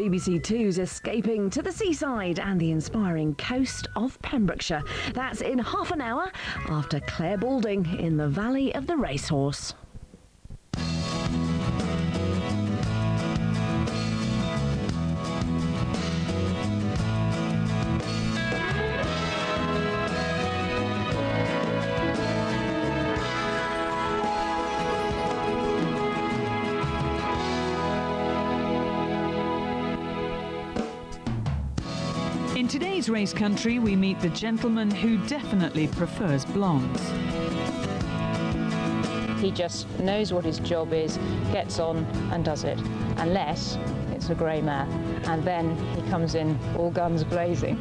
BBC Two's escaping to the seaside and the inspiring coast of Pembrokeshire. That's in half an hour after Clare Balding in the Valley of the Racehorse. In today's race country, we meet the gentleman who definitely prefers blondes. He just knows what his job is, gets on and does it, unless it's a grey mare, and then he comes in all guns blazing.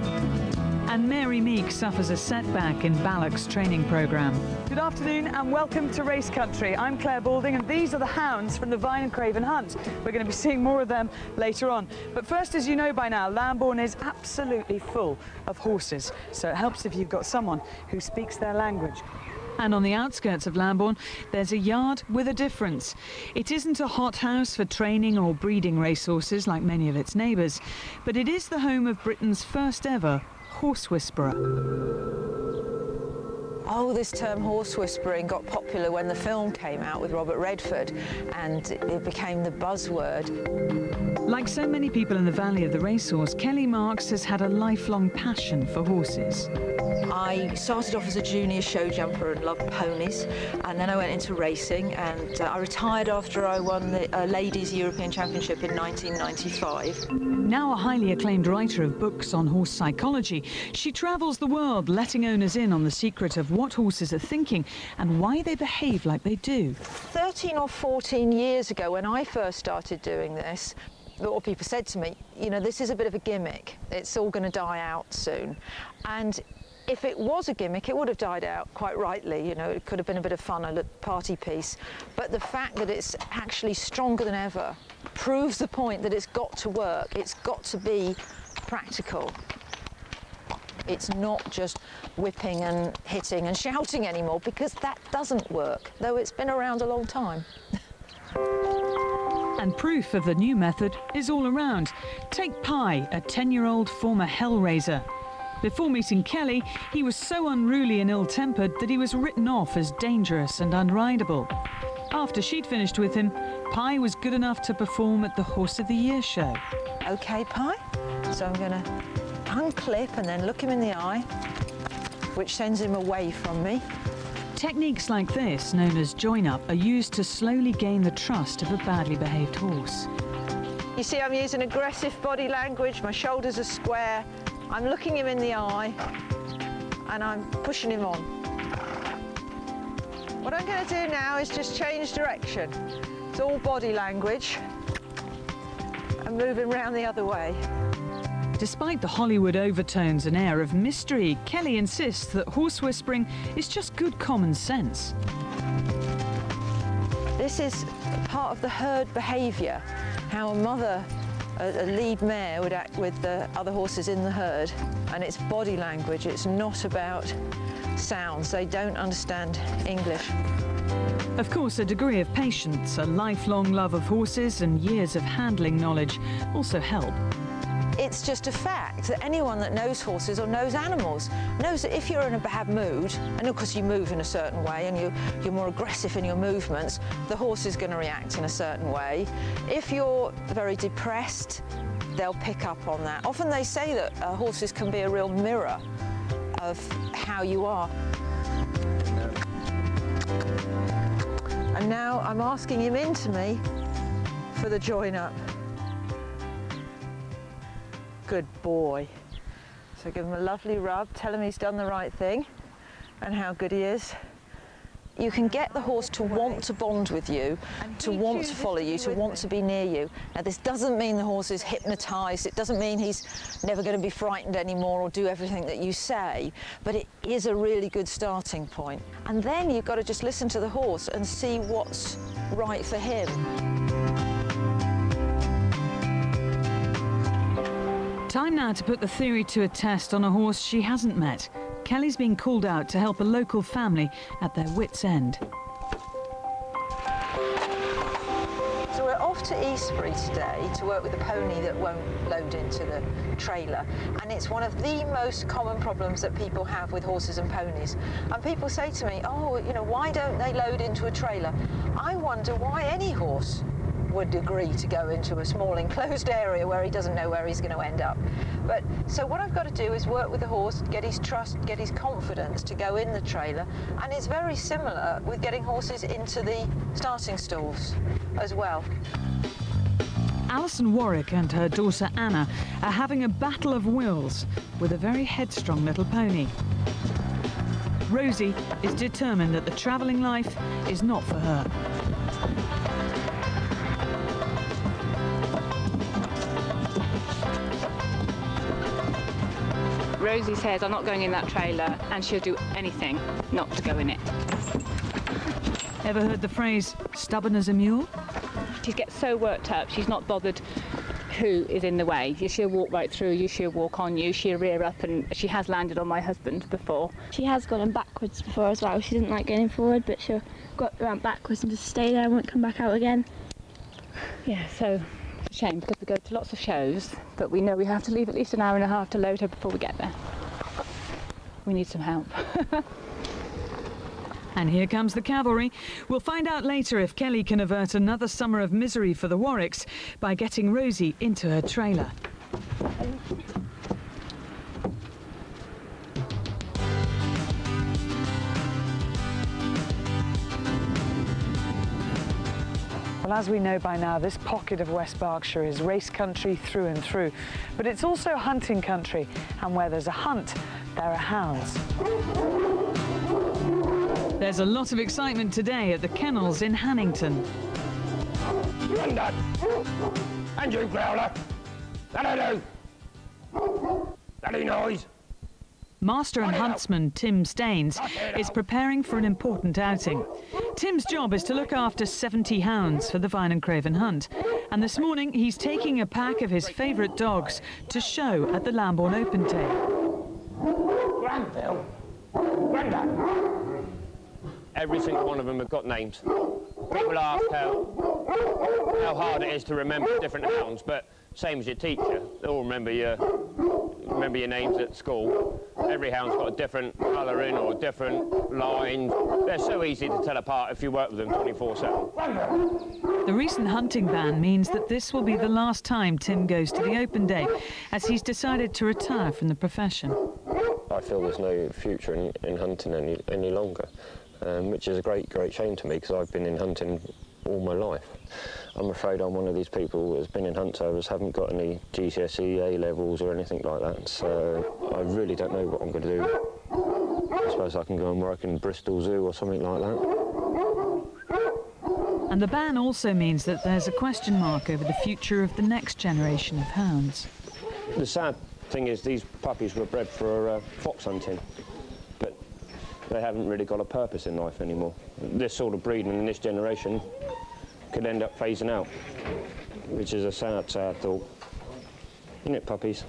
And Mary Meek suffers a setback in Balak's training programme. Good afternoon and welcome to Race Country. I'm Clare Balding and these are the hounds from the Vine Craven Hunt. We're going to be seeing more of them later on. But first, as you know by now, Lambourn is absolutely full of horses. So it helps if you've got someone who speaks their language. And on the outskirts of Lambourn, there's a yard with a difference. It isn't a hothouse for training or breeding racehorses like many of its neighbours, but it is the home of Britain's first ever horse whisperer. Oh, this term horse whispering got popular when the film came out with Robert Redford, and it became the buzzword. Like so many people in the Valley of the Racehorse, Kelly Marks has had a lifelong passion for horses. I started off as a junior show jumper and loved ponies, and then I went into racing, and I retired after I won the Ladies European Championship in 1995. Now a highly acclaimed writer of books on horse psychology, she travels the world letting owners in on the secret of what horses are thinking and why they behave like they do. 13 or 14 years ago, when I first started doing this, what people said to me, you know, this is a bit of a gimmick. It's all going to die out soon. And if it was a gimmick, it would have died out quite rightly. You know, it could have been a bit of fun, a party piece. But the fact that it's actually stronger than ever proves the point that it's got to work. It's got to be practical. It's not just whipping and hitting and shouting anymore, because that doesn't work, though it's been around a long time. And proof of the new method is all around. Take Pie, a 10-year-old former hellraiser. Before meeting Kelly, he was so unruly and ill-tempered that he was written off as dangerous and unrideable. After she'd finished with him, Pie was good enough to perform at the Horse of the Year show. OK, Pie, so I'm going to unclip and then look him in the eye, which sends him away from me. Techniques like this, known as join-up, are used to slowly gain the trust of a badly behaved horse. You see, I'm using aggressive body language, my shoulders are square, I'm looking him in the eye, and I'm pushing him on. What I'm going to do now is just change direction. It's all body language. I'm moving round the other way. Despite the Hollywood overtones and air of mystery, Kelly insists that horse whispering is just good common sense. This is part of the herd behaviour, how a mother, a lead mare, would act with the other horses in the herd, and it's body language, it's not about sounds. They don't understand English. Of course, a degree of patience, a lifelong love of horses and years of handling knowledge also help. It's just a fact that anyone that knows horses or knows animals knows that if you're in a bad mood, and of course you move in a certain way and you're more aggressive in your movements, the horse is going to react in a certain way. If you're very depressed, they'll pick up on that. Often they say that horses can be a real mirror of how you are. And now I'm asking him into me for the join-up. Good boy. So give him a lovely rub, tell him he's done the right thing and how good he is. You can get the horse to want to bond with you, to want to follow you, to want to be near you. Now, this doesn't mean the horse is hypnotised. It doesn't mean he's never going to be frightened anymore or do everything that you say, but it is a really good starting point. And then you've got to just listen to the horse and see what's right for him. Time now to put the theory to a test on a horse she hasn't met. Kelly's been called out to help a local family at their wits' end. So we're off to Eastbury today to work with a pony that won't load into the trailer, and it's one of the most common problems that people have with horses and ponies. And people say to me, oh, you know, why don't they load into a trailer? I wonder why any horse would agree to go into a small enclosed area where he doesn't know where he's going to end up. But so what I've got to do is work with the horse, get his trust, get his confidence to go in the trailer, and it's very similar with getting horses into the starting stalls as well. Alison Warwick and her daughter Anna are having a battle of wills with a very headstrong little pony. Rosie is determined that the travelling life is not for her. Rosie says, I'm not going in that trailer, and she'll do anything not to go in it. Ever heard the phrase, stubborn as a mule? She gets so worked up, she's not bothered who is in the way. She'll walk right through you, she'll walk on you, she'll rear up, and she has landed on my husband before. She has gone in backwards before as well. She doesn't like going forward, but she'll go around backwards and just stay there and won't come back out again. Yeah, so it's a shame because we go to lots of shows, but we know we have to leave at least an hour and a half to load her before we get there. We need some help. And here comes the cavalry. We'll find out later if Kelly can avert another summer of misery for the Warwicks by getting Rosie into her trailer. Well, as we know by now, this pocket of West Berkshire is race country through and through, but it's also hunting country, and where there's a hunt, there are hounds. There's a lot of excitement today at the kennels in Hannington. Grandad! And you, Growler! That'll do! That'll noise! Master and huntsman Tim Staines is preparing for an important outing. Tim's job is to look after 70 hounds for the Vine Craven Hunt, and this morning he's taking a pack of his favourite dogs to show at the Lambourn Open Day. Grandad! Grandad! Every single one of them have got names. People ask how hard it is to remember different hounds, but same as your teacher, they all remember your names at school. Every hound's got a different colouring or different lines. They're so easy to tell apart if you work with them 24/7. The recent hunting ban means that this will be the last time Tim goes to the Open Day, as he's decided to retire from the profession. I feel there's no future in hunting any longer. Which is a great shame to me, because I've been in hunting all my life. I'm afraid I'm one of these people that's been in hunt service, haven't got any GCSE, A levels or anything like that, so I really don't know what I'm going to do. I suppose I can go and work in Bristol Zoo or something like that. And the ban also means that there's a question mark over the future of the next generation of hounds. The sad thing is these puppies were bred for fox hunting, but they haven't really got a purpose in life anymore. This sort of breeding in this generation could end up phasing out, which is a sad thought. Isn't it, puppies?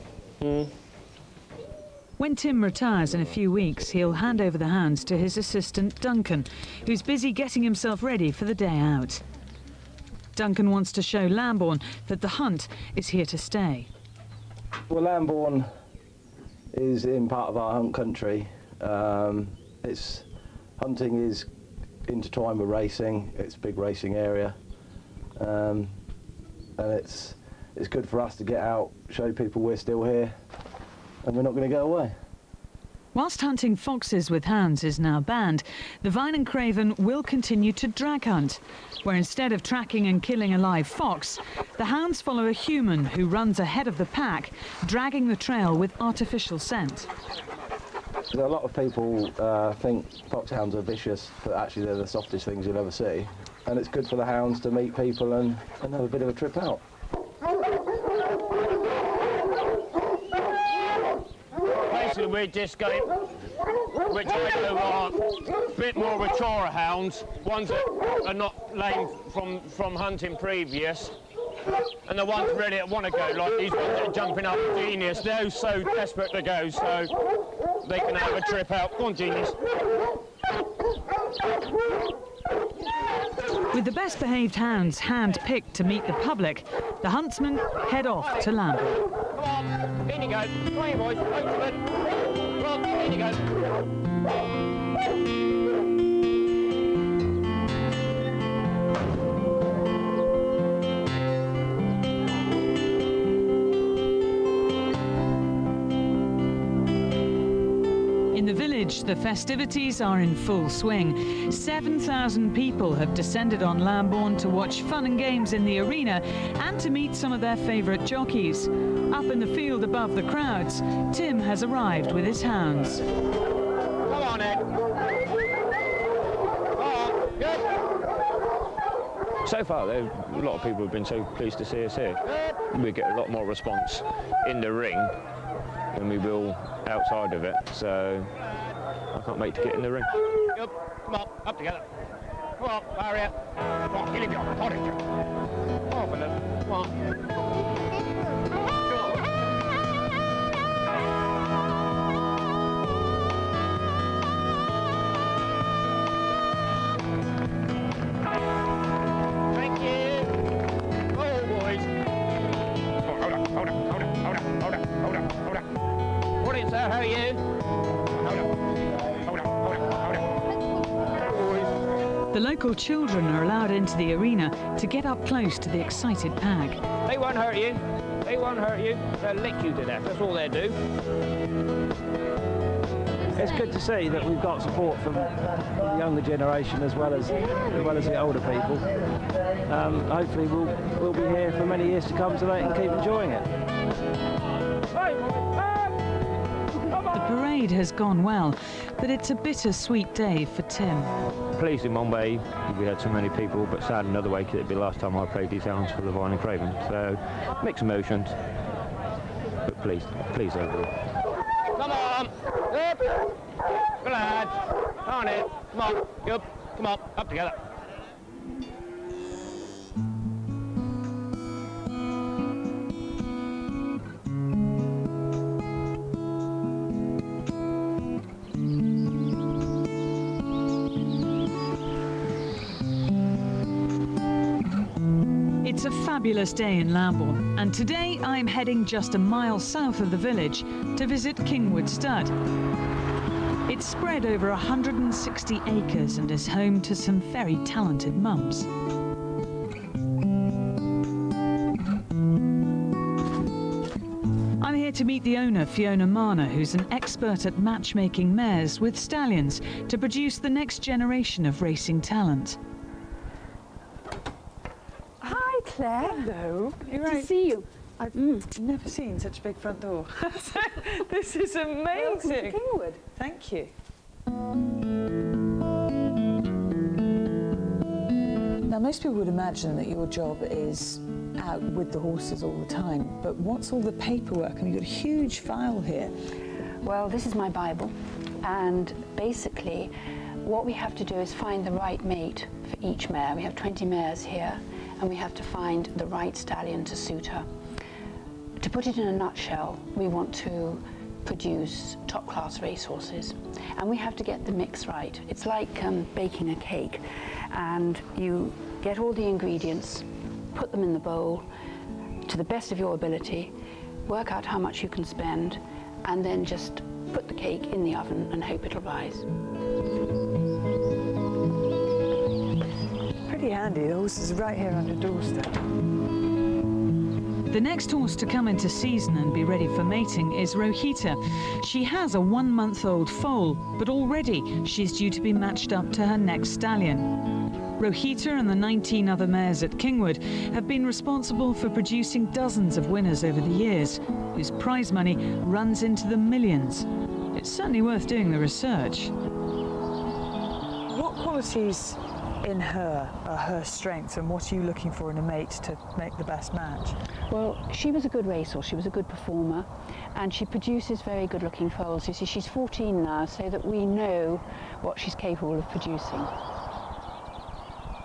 When Tim retires in a few weeks, he'll hand over the hounds to his assistant Duncan, who's busy getting himself ready for the day out. Duncan wants to show Lambourn that the hunt is here to stay. Well, Lambourn is in part of our hunt country. Hunting is intertwined with racing. It's a big racing area, and it's good for us to get out, show people we're still here, and we're not going to go away. Whilst hunting foxes with hounds is now banned, the Vine Craven will continue to drag hunt, where instead of tracking and killing a live fox, the hounds follow a human who runs ahead of the pack, dragging the trail with artificial scent. A lot of people think foxhounds are vicious, but actually they're the softest things you'll ever see. And it's good for the hounds to meet people and have a bit of a trip out. Basically, we're just going, which are a bit more mature hounds, ones that are not lame from hunting previous, and the ones really that want to go, like these ones that are jumping up, Genius, they're so desperate to go, so they can have a trip out. Go on, Genius. With With the best behaved hounds hand-picked to meet the public, the huntsmen head off to Lambourn. Come on, in you go. Come on, you boys. Huntsman. Come on, in you go. In the village, the festivities are in full swing. 7,000 people have descended on Lambourn to watch fun and games in the arena and to meet some of their favourite jockeys. Up in the field above the crowds, Tim has arrived with his hounds. Come on, Ed. Come on, good. So far, a lot of people have been so pleased to see us here. We get a lot more response in the ring than we will outside of it, so I can't wait to get in the ring. Yep. Come on, up together. Come on, barrier. Come on, get him on, hold it. Come on, fella. Come on. Thank you. Oh, boys. Oh, hold up. Morning, sir, how are you? The local children are allowed into the arena to get up close to the excited pack. They won't hurt you. They won't hurt you. They'll lick you to death. That's all they do. It's good to see that we've got support from the younger generation as well as the older people. Hopefully we'll be here for many years to come tonight and keep enjoying it. The parade has gone well, but it's a bittersweet day for Tim. Pleased in one way, we had so many people, but sad another way because it'd be the last time I played these hounds for the Vine Craven. So, mixed emotions, but pleased overall. Come on! Up! Good lad! On it! Come on! Up! Come on! Up together! It's a fabulous day in Lambourn, and today I'm heading just a mile south of the village to visit Kingwood Stud. It's spread over 160 acres and is home to some very talented mums. I'm here to meet the owner, Fiona Marner, who's an expert at matchmaking mares with stallions to produce the next generation of racing talent. Claire. Hello. Good to see you. I've never seen such a big front door. This is amazing. Welcome to Kingwood. Thank you. Now, most people would imagine that your job is out with the horses all the time, but what's all the paperwork? And you've got a huge file here. Well, this is my Bible, and basically what we have to do is find the right mate for each mare. We have 20 mares here, and we have to find the right stallion to suit her. To put it in a nutshell, we want to produce top-class racehorses, and we have to get the mix right. It's like baking a cake, and you get all the ingredients, put them in the bowl to the best of your ability, work out how much you can spend, and then just put the cake in the oven and hope it'll rise. Pretty handy, the horse is right here on your doorstep. The next horse to come into season and be ready for mating is Rohita. She has a 1-month-old foal, but already she's due to be matched up to her next stallion. Rohita and the 19 other mares at Kingwood have been responsible for producing dozens of winners over the years, whose prize money runs into the millions. It's certainly worth doing the research. What qualities in her are her strengths, and what are you looking for in a mate to make the best match? Well, she was a good racehorse, she was a good performer, and she produces very good looking foals. You see, she's 14 now, so that we know what she's capable of producing.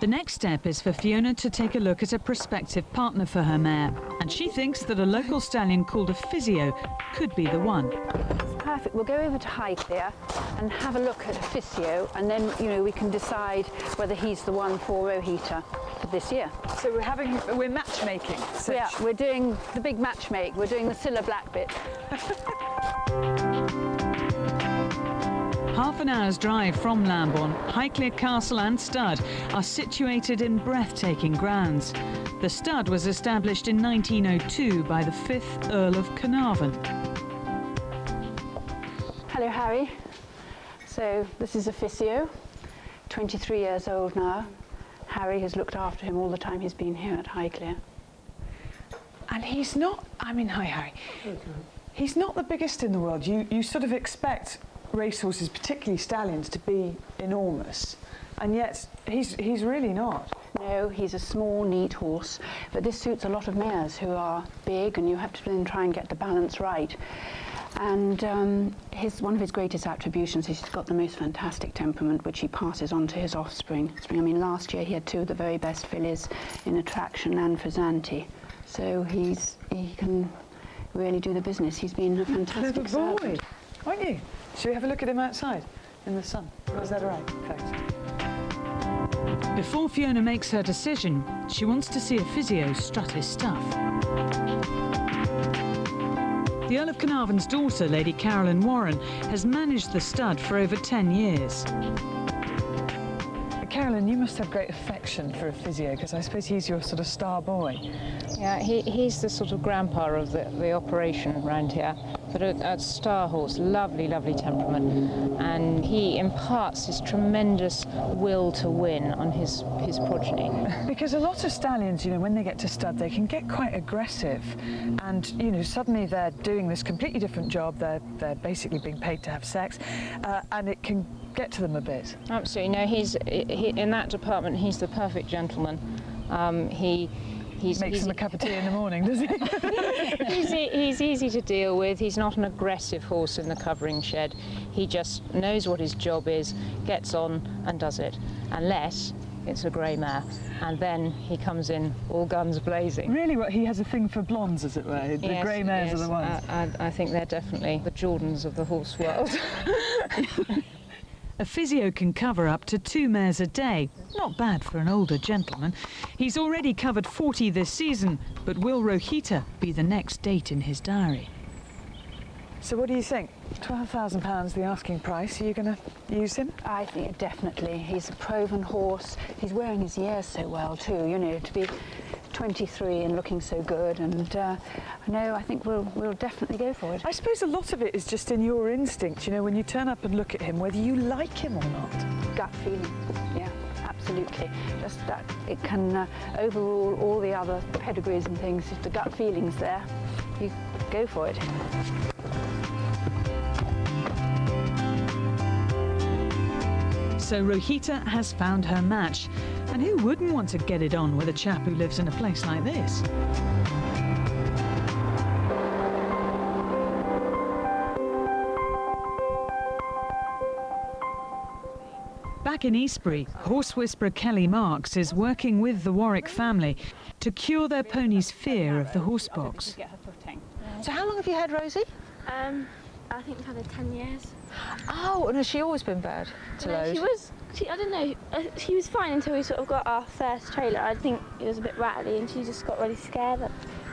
The next step is for Fiona to take a look at a prospective partner for her mare, and she thinks that a local stallion called Efisio could be the one. perfect. We'll go over to Highclere and have a look at Efisio, and then, you know, we can decide whether he's the one for Rohita for this year. So we're matchmaking. So Yeah, we're doing the big matchmake. We're doing the Scylla Black bit. Half an hour's drive from Lambourn, Highclere Castle and Stud are situated in breathtaking grounds. The stud was established in 1902 by the 5th Earl of Carnarvon. Hello, Harry. So this is Efisio, 23 years old now. Harry has looked after him all the time he's been here at Highclere. And he's not, I mean, hi Harry. He's not the biggest in the world. You sort of expect racehorses, particularly stallions, to be enormous, and yet he's really not. No, he's a small, neat horse, but this suits a lot of mares who are big, and you have to then try and get the balance right. And one of his greatest attributions is he's got the most fantastic temperament, which he passes on to his offspring. I mean, last year he had 2 of the very best fillies in Attraction and Frizzanti, so he can really do the business. He's been a fantastic servant. Aren't you? Should we have a look at him outside in the sun? Is that all right? Thanks. Before Fiona makes her decision, she wants to see Efisio strut his stuff. The Earl of Carnarvon's daughter, Lady Caroline Warren, has managed the stud for over 10 years. Caroline, you must have great affection for Efisio, because I suppose he's your sort of star boy. Yeah, he's the sort of grandpa of the operation around here, but a star horse, lovely, lovely temperament, and he imparts his tremendous will to win on his progeny. Because a lot of stallions, you know, when they get to stud, they can get quite aggressive, and, you know, suddenly they're doing this completely different job, they're basically being paid to have sex, and it can get to them a bit. Absolutely. No, he's in that department, he's the perfect gentleman. He makes him a cup of tea in the morning, does he? He's easy to deal with. He's not an aggressive horse in the covering shed. He just knows what his job is, gets on and does it, unless it's a grey mare, and then he comes in all guns blazing. Really? What, he has a thing for blondes, as it were? The yes, grey mares yes. are the ones? I think they're definitely the Jordans of the horse world. Efisio can cover up to 2 mares a day. Not bad for an older gentleman. He's already covered 40 this season, but will Rohita be the next date in his diary? So what do you think? £12,000, the asking price. Are you going to use him? I think definitely. He's a proven horse. He's wearing his years so well too, you know, to be 23 and looking so good, and no, I think we'll definitely go for it. I suppose a lot of it is just in your instinct, you know, when you turn up and look at him, whether you like him or not. Gut feeling, yeah, absolutely. Just that it can overrule all the other pedigrees and things. If the gut feeling's there, you go for it. So Rohita has found her match. And who wouldn't want to get it on with a chap who lives in a place like this? Back in Eastbury, horse whisperer Kelly Marks is working with the Warwick family to cure their pony's fear of the horse box. So how long have you had Rosie? I think I've had her 10 years. Oh, and has she always been bad to load? I don't know, she was fine until we sort of got our first trailer. I think it was a bit rattly and she just got really scared.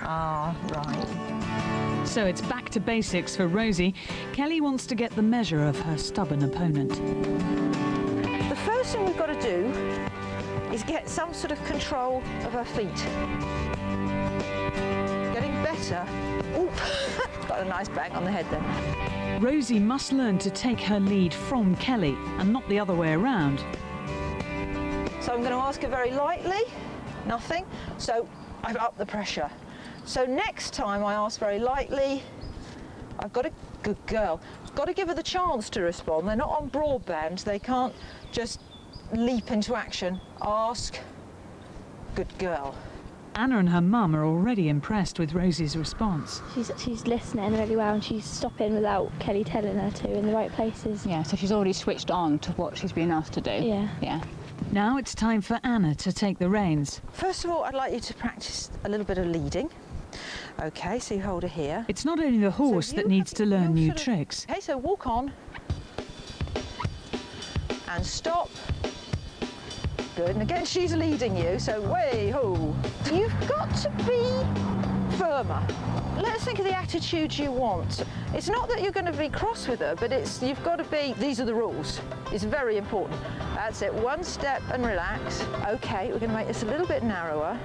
Ah, right. So it's back to basics for Rosie. Kelly wants to get the measure of her stubborn opponent. The first thing we've got to do is get some sort of control of her feet. Getting better. Ooh, got a nice bang on the head there. Rosie must learn to take her lead from Kelly and not the other way around. So I'm going to ask her very lightly, nothing. So I've upped the pressure. So next time I ask very lightly, I've got a good girl. I've got to give her the chance to respond. They're not on broadband. They can't just leap into action. Ask, good girl. Anna and her mum are already impressed with Rosie's response. She's listening really well and she's stopping without Kelly telling her to in the right places. Yeah, so she's already switched on to what she's been asked to do. Yeah. Yeah. Now it's time for Anna to take the reins. First of all, I'd like you to practice a little bit of leading. Okay, so you hold her here. It's not only the horse that needs to learn new tricks. Okay, so walk on. And stop. Good, and again she's leading you, so way ho. You've got to be firmer. Let's think of the attitude you want. It's not that you're going to be cross with her, but you've got to be, these are the rules. It's very important. That's it, one step and relax. Okay, we're going to make this a little bit narrower.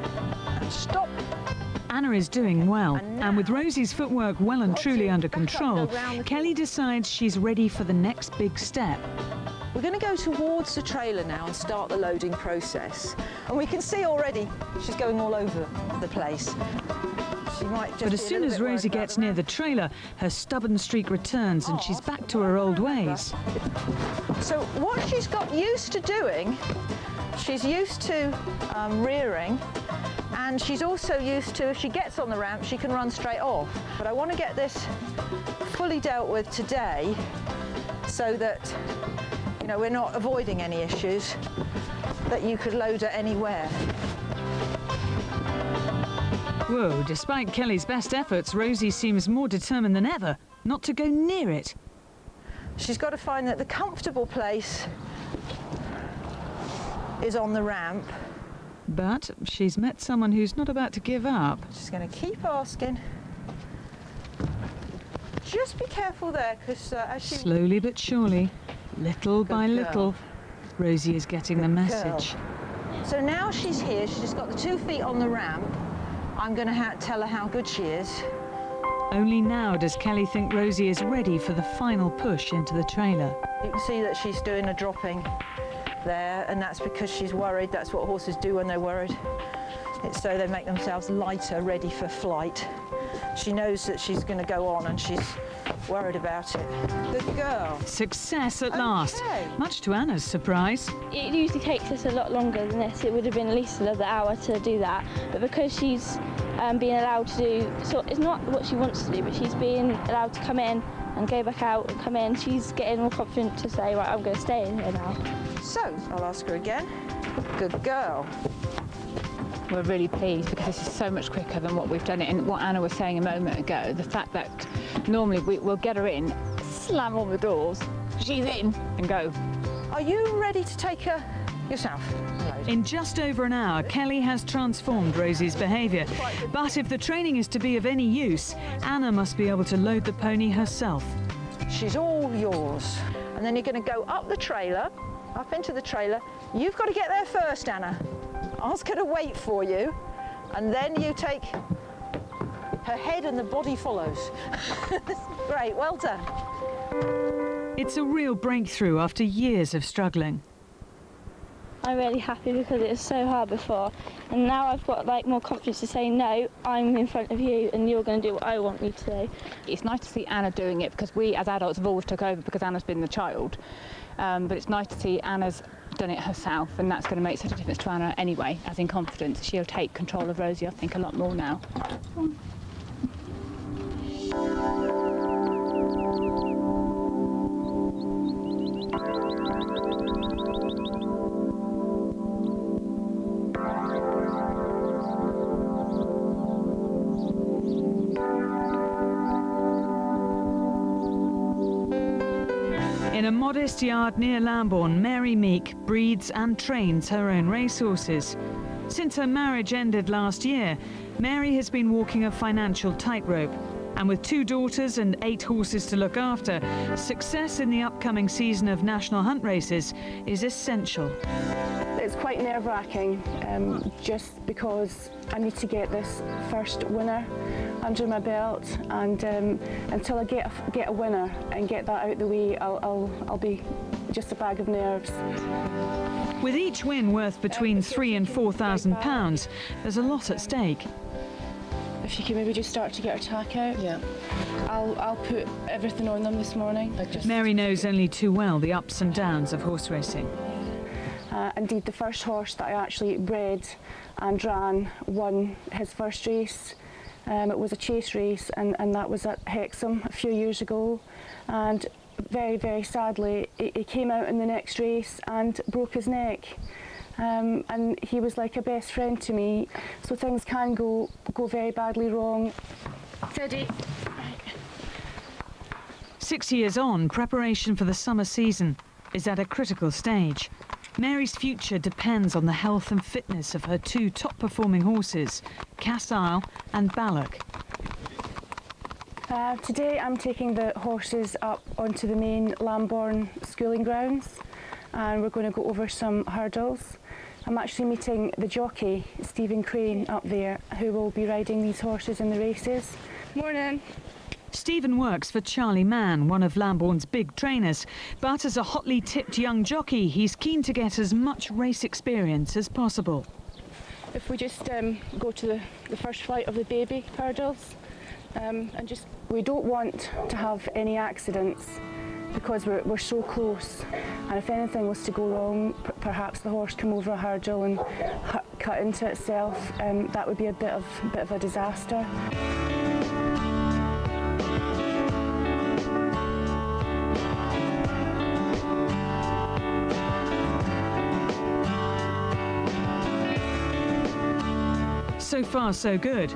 And stop. Anna is doing well, and with Rosie's footwork well and truly under control, Kelly decides she's ready for the next big step. We're going to go towards the trailer now and start the loading process. And we can see already she's going all over the place. She might just but as soon as Rosie gets near the trailer, her stubborn streak returns and she's back to her old ways. So what she's got used to doing, she's used to rearing, and she's also used to, if she gets on the ramp, she can run straight off. But I want to get this fully dealt with today so that we're not avoiding any issues, that you could load her anywhere. Whoa, despite Kelly's best efforts, Rosie seems more determined than ever not to go near it. She's got to find that the comfortable place is on the ramp. But she's met someone who's not about to give up. She's going to keep asking. Just be careful there, because as she... Slowly but surely, little by little, Rosie is getting the message. So now she's here, she's just got the 2 feet on the ramp. I'm going to tell her how good she is. Only now does Kelly think Rosie is ready for the final push into the trailer. You can see that she's doing a dropping there, and that's because she's worried. That's what horses do when they're worried. It's so they make themselves lighter, ready for flight. She knows that she's going to go on, and she's worried about it. Good girl. Success at last, much to Anna's surprise. It usually takes us a lot longer than this. It would have been at least another hour to do that. But because she's being allowed to do, so it's not what she wants to do, but she's being allowed to come in and go back out and come in, she's getting more confident to say, right, I'm going to stay in here now. So, I'll ask her again. Good girl. We're really pleased because this is so much quicker than what we've done it. And what Anna was saying a moment ago, the fact that normally we'll get her in, slam all the doors, she's in, and go. Are you ready to take her yourself? In just over an hour, Kelly has transformed Rosie's behaviour. But if the training is to be of any use, Anna must be able to load the pony herself. She's all yours. And then you're going to go up the trailer, up into the trailer. You've got to get there first, Anna. Ask her to wait for you, and then you take her head and the body follows. Great, well done. It's a real breakthrough after years of struggling. I'm really happy because it was so hard before, and now I've got more confidence to say, no, I'm in front of you and you're going to do what I want you to do. It's nice to see Anna doing it because we as adults have always took over because Anna's been the child. But it's nice to see Anna's done it herself, and that's going to make such a difference to Anna anyway, as in confidence. She'll take control of Rosie, I think, a lot more now. In a modest yard near Lambourn, Mary Meek breeds and trains her own racehorses. Since her marriage ended last year, Mary has been walking a financial tightrope. And with 2 daughters and 8 horses to look after, success in the upcoming season of national hunt races is essential. It's quite nerve-wracking, just because I need to get this first winner under my belt, and until I get a winner and get that out the way, I'll be just a bag of nerves. With each win worth between £3,000 and £4,000, there's a lot at stake. If you can maybe just start to get her tack out. Yeah. I'll put everything on them this morning. Mary knows only too well the ups and downs of horse racing. Indeed, the first horse that I actually bred and ran won his first race. It was a chase race, and that was at Hexham a few years ago. And very, very sadly, he came out in the next race and broke his neck. and he was like a best friend to me. So things can go very badly wrong. Steady. 6 years on, preparation for the summer season is at a critical stage. Mary's future depends on the health and fitness of her two top-performing horses, Cast Isle and Balak. Today I'm taking the horses up onto the main Lambourn schooling grounds, and we're going to go over some hurdles. I'm actually meeting the jockey, Stephen Crane, up there, who will be riding these horses in the races. Morning. Stephen works for Charlie Mann, one of Lambourn's big trainers, but as a hotly tipped young jockey, he's keen to get as much race experience as possible. If we just go to the first flight of the baby hurdles, and we don't want to have any accidents because we're so close, and if anything was to go wrong, perhaps the horse come over a hurdle and cut into itself, that would be a bit of a disaster. So far, so good.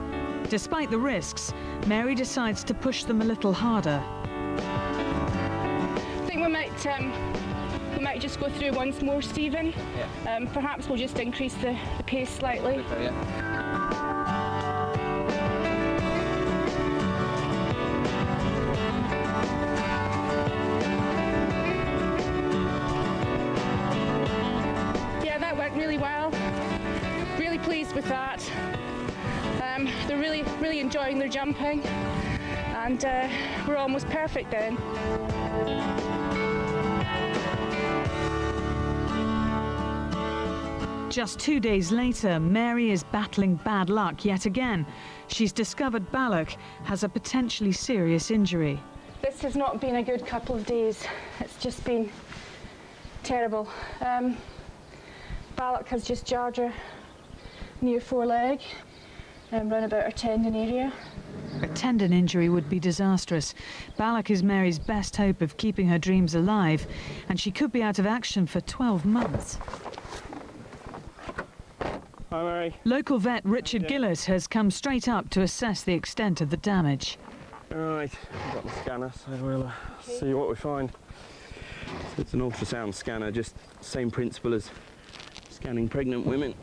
Despite the risks, Mary decides to push them a little harder. I think we might just go through once more, Stephen. Yeah. Perhaps we'll just increase the pace slightly. Okay, yeah. Yeah, that went really well. Really pleased with that. They're really enjoying their jumping, and we're almost perfect then. Just 2 days later, Mary is battling bad luck yet again. She's discovered Balak has a potentially serious injury. This has not been a good couple of days. It's just been terrible. Balak has just jarred her near foreleg, round about her tendon area. A tendon injury would be disastrous. Balak is Mary's best hope of keeping her dreams alive, and she could be out of action for 12 months. Hi, Mary. Local vet Richard Gillis has come straight up to assess the extent of the damage. Right, I've got the scanner, so we'll see what we find. So it's an ultrasound scanner, just same principle as scanning pregnant women.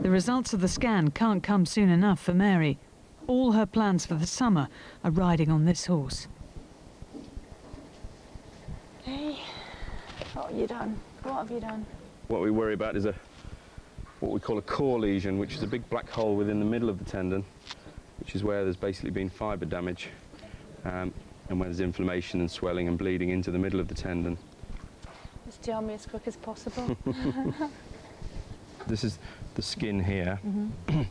The results of the scan can't come soon enough for Mary. All her plans for the summer are riding on this horse. Hey, what have you done? What have you done? What we worry about is what we call a core lesion, which is a big black hole within the middle of the tendon, which is where there's basically been fibre damage, and where there's inflammation and swelling and bleeding into the middle of the tendon. Just tell me as quick as possible. This is the skin here, and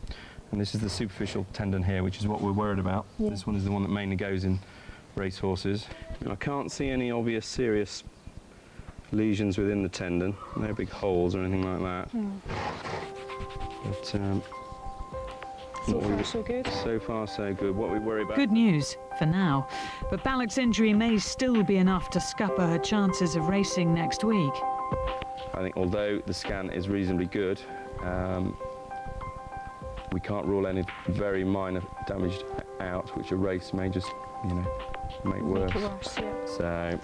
this is the superficial tendon here, which is what we're worried about. Yeah. This one is the one that mainly goes in racehorses. I can't see any obvious serious lesions within the tendon, no big holes or anything like that. But so far so good. So far so good. What we worry about. Good news for now, but Balak's injury may still be enough to scupper her chances of racing next week. I think although the scan is reasonably good, we can't rule any very minor damage out, which a race may just, make worse. So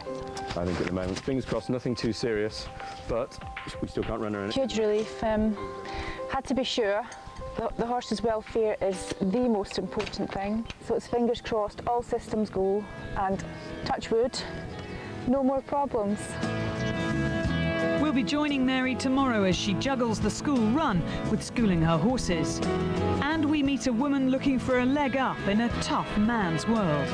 I think at the moment, fingers crossed, nothing too serious, but we still can't run her in it. Huge relief. Had to be sure. The horse's welfare is the most important thing. So it's fingers crossed, all systems go, and touch wood, no more problems. We'll be joining Mary tomorrow as she juggles the school run with schooling her horses. And we meet a woman looking for a leg up in a tough man's world.